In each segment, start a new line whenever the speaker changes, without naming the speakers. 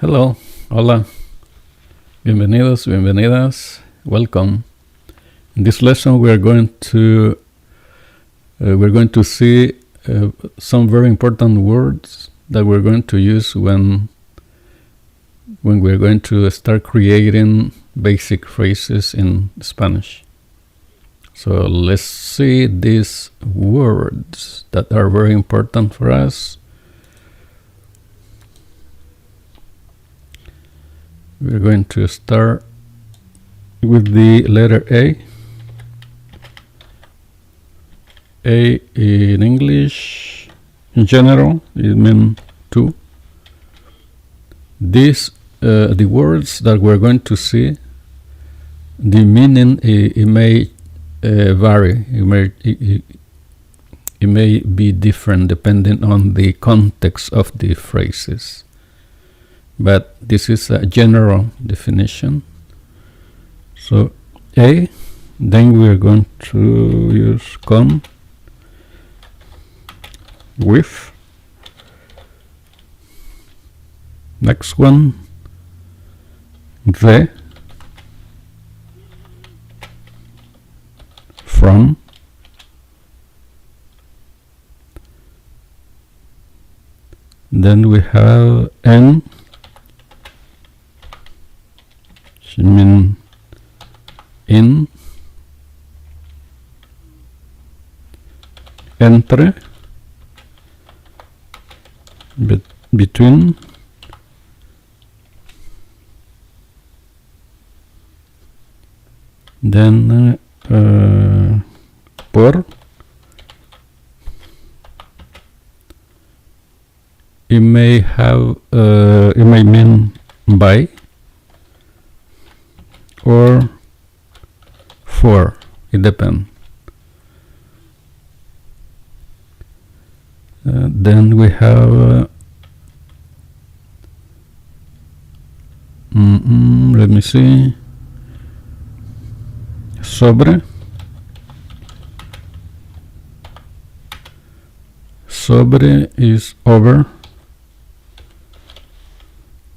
Hello, hola, bienvenidos, bienvenidas, welcome. In this lesson, we're going to see some very important words that we're going to use when we're going to start creating basic phrases in Spanish. So let's see these words that are very important for us. We're going to start with the letter A. A in English, in general, it means two. These, the words that we're going to see, the meaning it may vary. It may be different depending on the context of the phrases. But this is a general definition. So A, then we're going to use con, with. Next one, the, from. Then we have en, which means in, entre, between, then por, it may mean by or for, it depends. Then we have let me see, sobre. Sobre is over.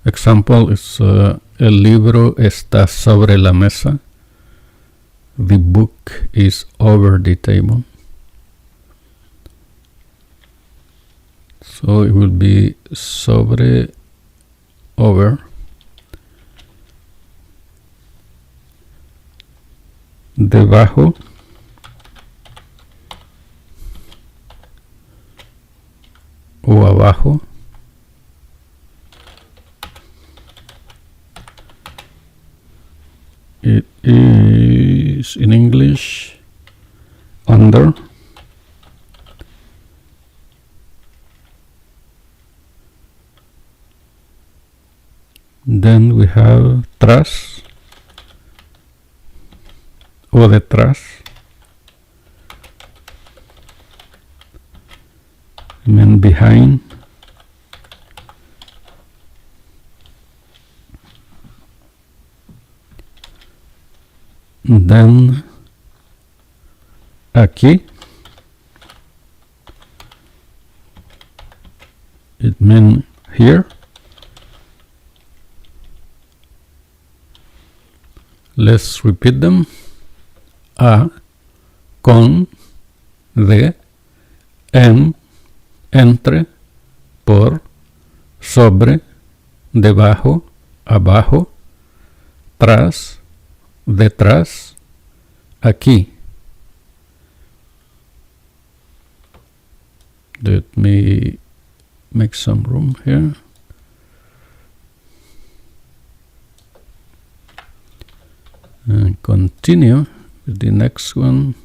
Example is el libro está sobre la mesa. The book is over the table. So it will be sobre, over. Debajo. O abajo. It is in English under. Then we have tras o detrás. And then behind. Then aquí, it means here. Let's repeat them. A, con, de, en, entre, por, sobre, debajo, abajo, tras, detrás, aquí. Let me make some room here. And continue with the next one.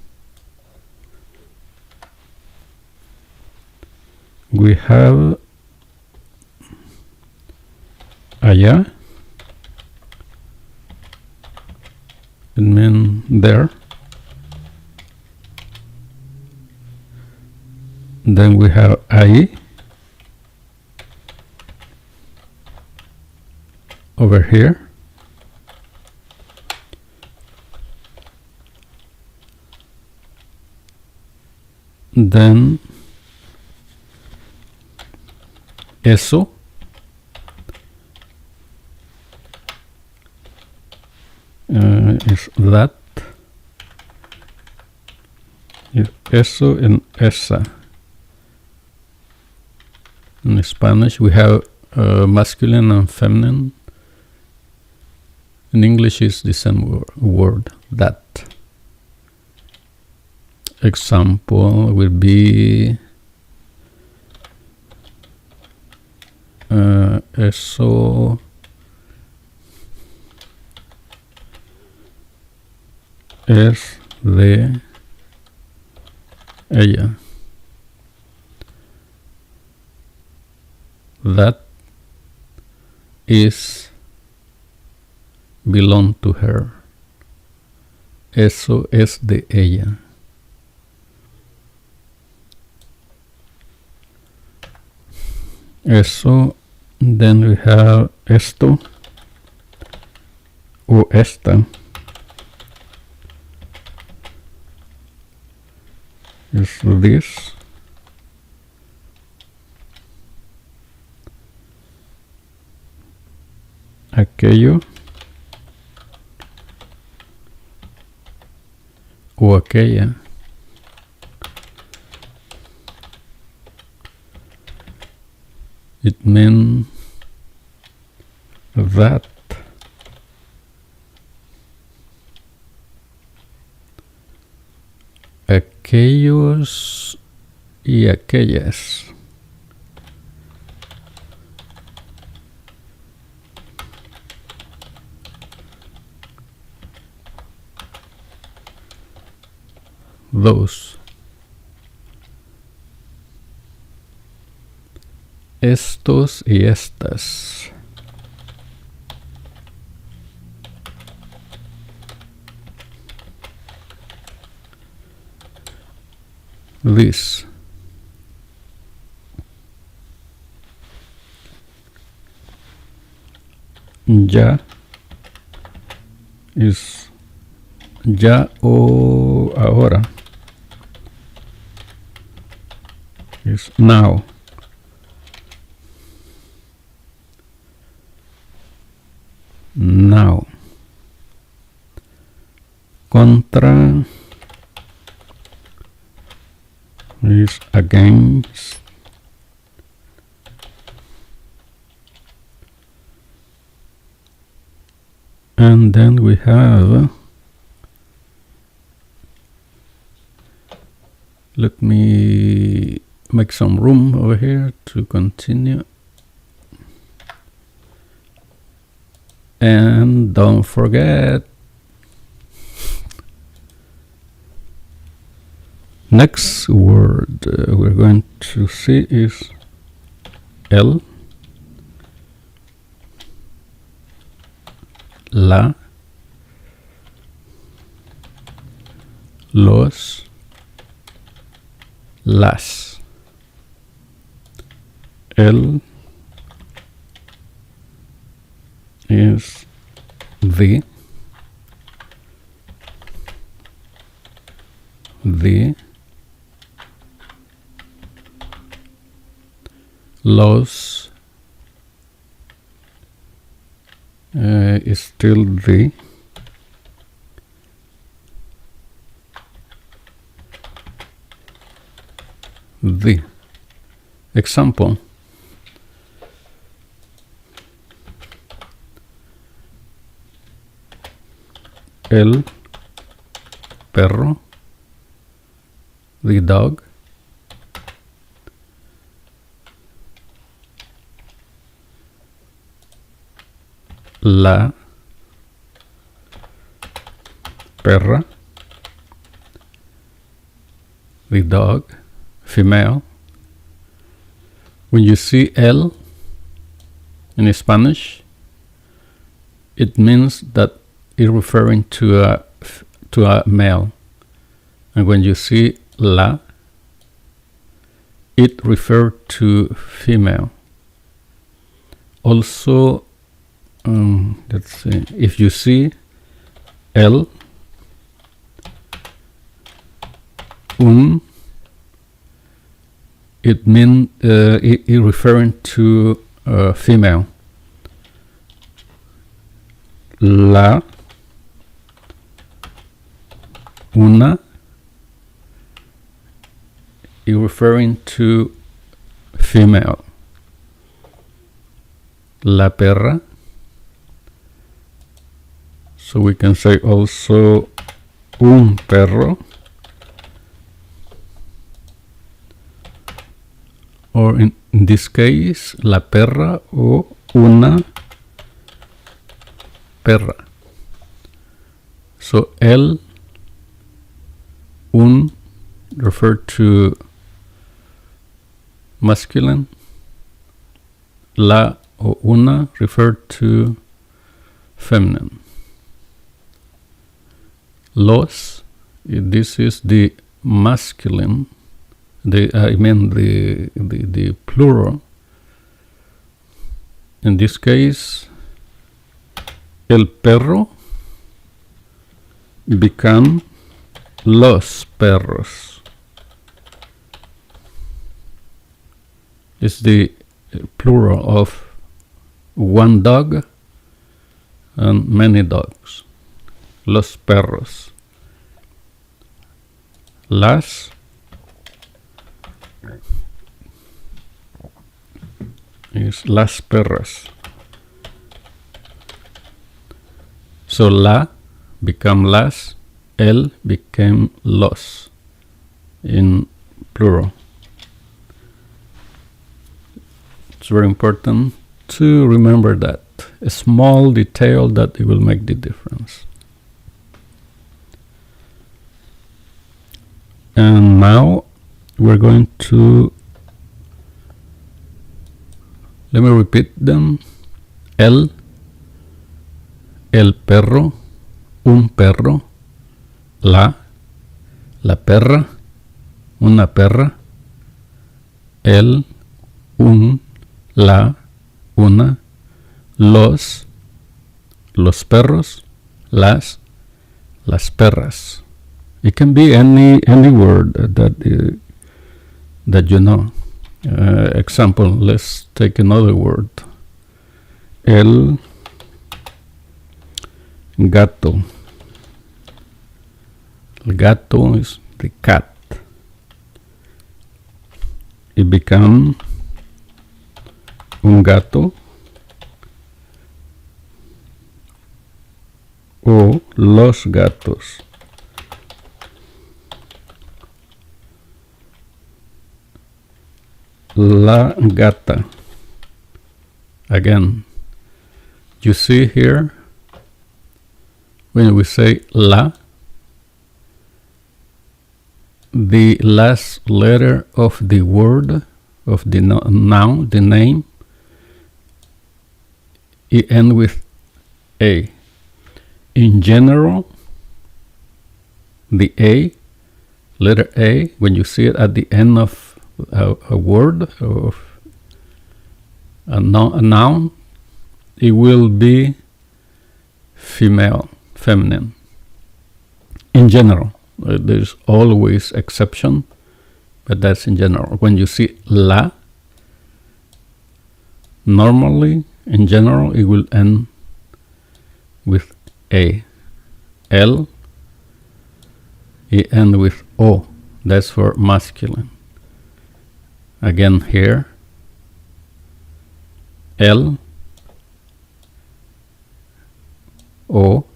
We have allá. It means there. Then we have ahí, over here. Then eso, that, eso and esa. In Spanish, we have masculine and feminine. In English, it's the same word, that. Example will be eso es de ella. That is belong to her. Eso es de ella. Eso. Then we have esto o esta. Is this. Aquello o aquella. It means that aquellos y aquellas. Those. Estos y estas. This. Ya is ya o ahora. Is now. Now. Contra is against. And then we have, let me make some room over here to continue. And don't forget, next word we're going to see is el, la, los, las. El is the, los is still the, example. El perro, the dog. La perra, the dog, female. When you see el in Spanish, it means that it's referring to a male, and when you see la, it refers to female. Also, let's see, if you see el, it means it referring to female. La una is referring to female. La perra. So we can say also un perro, or in this case, la perra o una perra. So el, un refer to masculine, la o una refer to feminine. Los, this is the masculine, the plural. In this case, el perro become los perros. It's the plural of one dog and many dogs. Los perros. Las is las perras. So la become las, el became los in plural. It's very important to remember that. A small detail that it will make the difference. And now we're going to, let me repeat them. El perro, un perro, la perra, una perra, el, un, la, una, los perros, las perras. It can be any word that you know. Example, let's take another word. El gato. El gato is the cat. It become un gato o los gatos. La gata. Again, you see here, when we say la, the last letter of the word, of the noun, the name, it ends with a. In general, the a, letter a, when you see it at the end of a word, of a noun, it will be female, feminine. In general, there's always exception, but that's in general. When you see la, normally, in general, it will end with a. El, it ends with o. That's for masculine. Again here, el, o,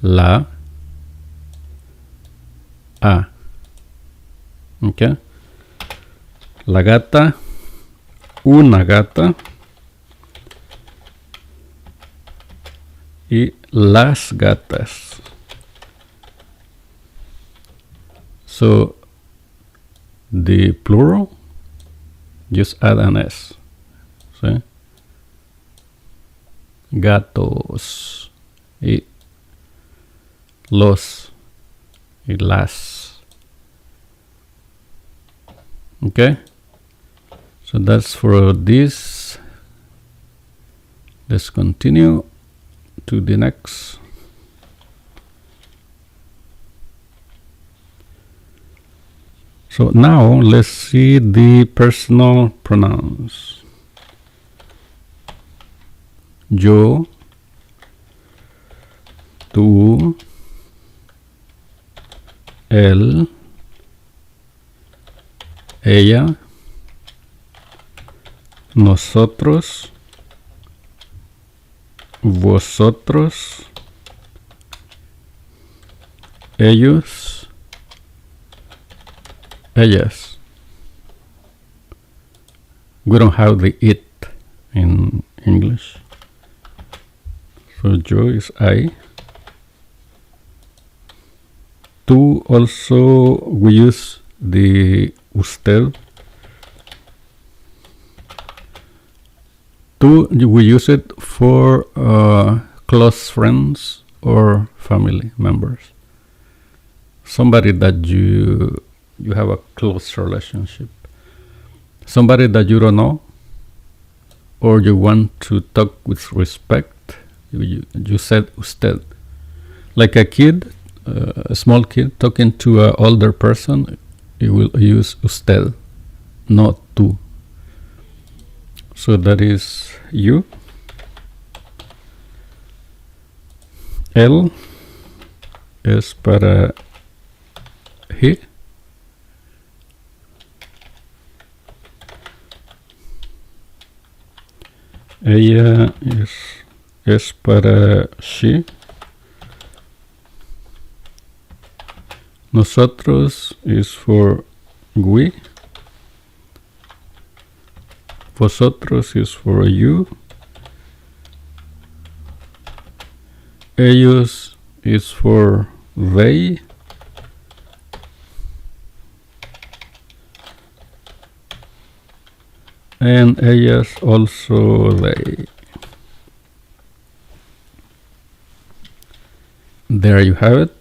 la, a. Okay. La gata, una gata y las gatas. So the plural, just add an S. See? Gatos y los y las. Okay? So that's for this. Let's continue to the next. So now let's see the personal pronouns. Yo, tú, él, ella, nosotros, vosotros, ellos, ellas. We don't have the it in English. So yo is I. Tú also we use the usted. Tú we use it for close friends or family members. Somebody that you have a close relationship. Somebody that you don't know or you want to talk with respect, you said usted. Like a kid, a small kid talking to an older person, you will use usted, not tú. So that is you. Él es para he. Ella es para she. Nosotros is for we. Vosotros is for you. Ellos is for they. And ellas also they. There you have it.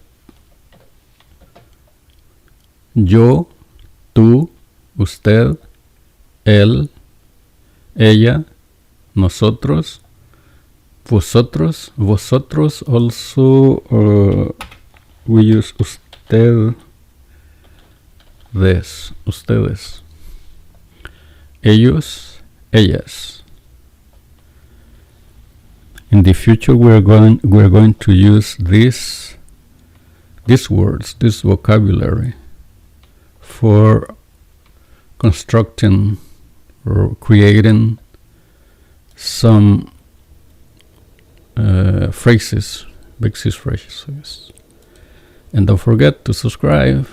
Yo, tú, usted, él, ella, nosotros, vosotros. Vosotros also we use usted, ustedes. Ellos, ellas. In the future, we're going to use these words, this vocabulary, for constructing or creating some phrases, basic phrases. And don't forget to subscribe.